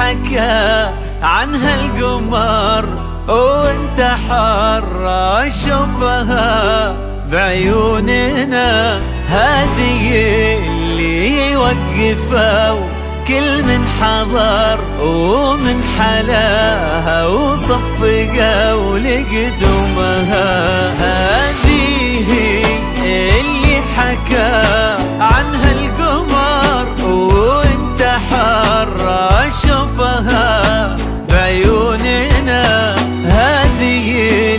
حكى عنها القمر وانت حر شوفها بعيوننا، هذه اللي وقفوا كل من حضر ومن حلاها وصفقوا لقدومها. هذه اللي حكى عنها القمر وانت حر شوفها بعيوننا، هذه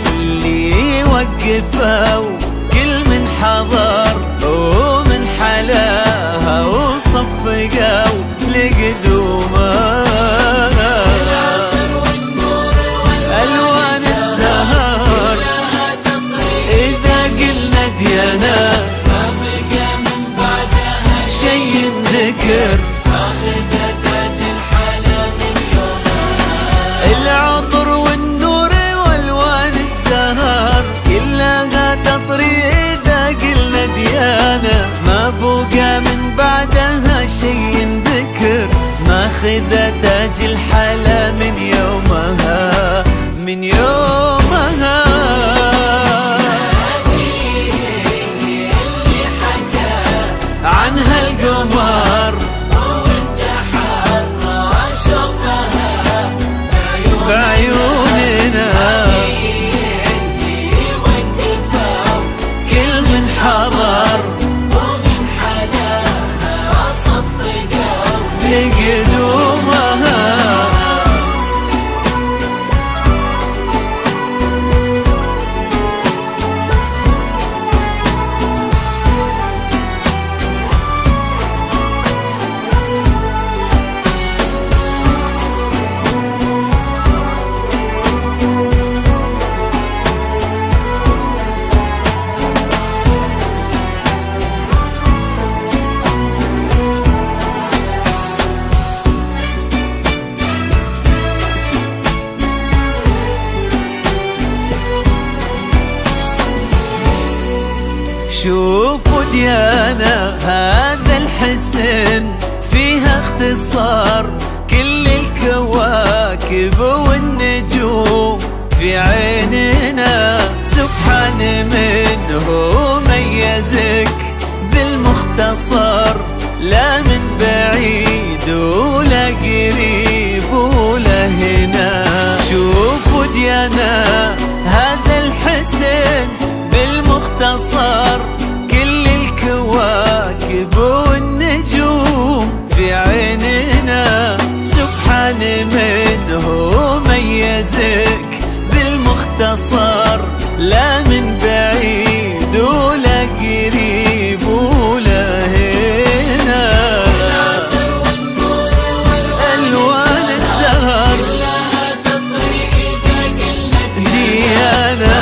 اللي وقفوا كل من حضر ومن حلاها وصفقوا لقدومها. ألوان الزهر إذا قلنا ديانا ما بقى من بعدها شي ذكر، أخذت الحلا من يومها. العطر والنور والوان الزهر كلها تطري إذا قلنا ديانا ما بقى من بعدها شي ذكر، ماخذة تاج الحلا من يومها من يومها. اللي حكى عنها القمر وانت حر شوفها بعيوننا، اللي وقفوا كل من حضر ومن حلاها صفقوا لقدومها. شوفوا ديانا هذا الحسن فيها اختصار كل الكواكب والنجوم في عيننا، سبحان منه ميزك بالمختصر، لا من بعيد ولا قريب ولا هنا. شوفوا ديانا هذا الحسن بالمختصر كل الكواكب والنجوم في عيننا، سبحان منه ميزك بالمختصر، لا من بعيد ولا قريب ولا هنا. ألوان الزهر ديانا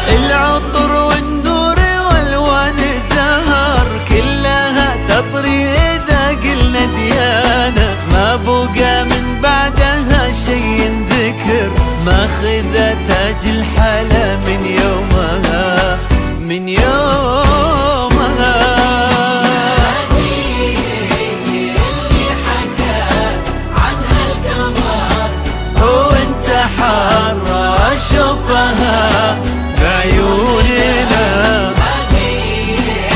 العطر والنور والوان الزهر كلها تطري إذا قلنا ديانا ما بقى من بعدها شي ذكر، ماخذة تاج الحلا من يومها من يومها. اللي حكى عنها القمر وانت حر شوفها بعيوننا،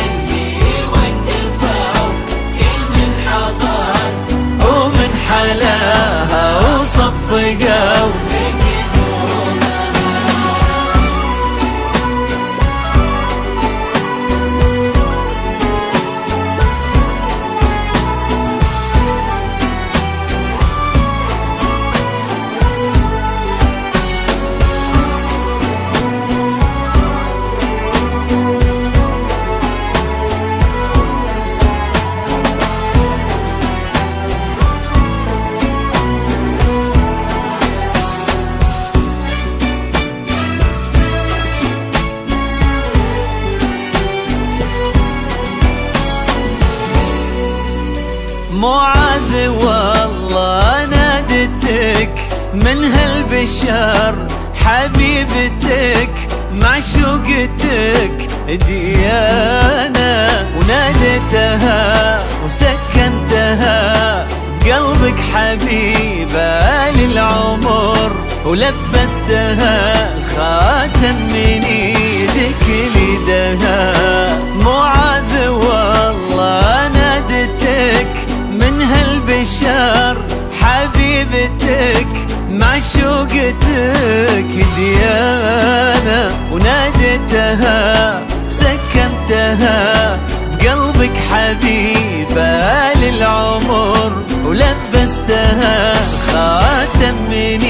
اللي وقفوا كل من حضر ومن حلاها وصفقوا. معاذ والله نادتك من هالبشر، حبيبتك معشوقتك ديانة، وناديتها وسكنتها بقلبك حبيبة للعمر، ولبستها الخاتم من ايدك ليدها. معاذ والله نادتك من هالبشر حبيبتك معشوقتك ديانة، وناديتها وسكنتها بقلبك حبيبة للعمر، ولبستها خاتم من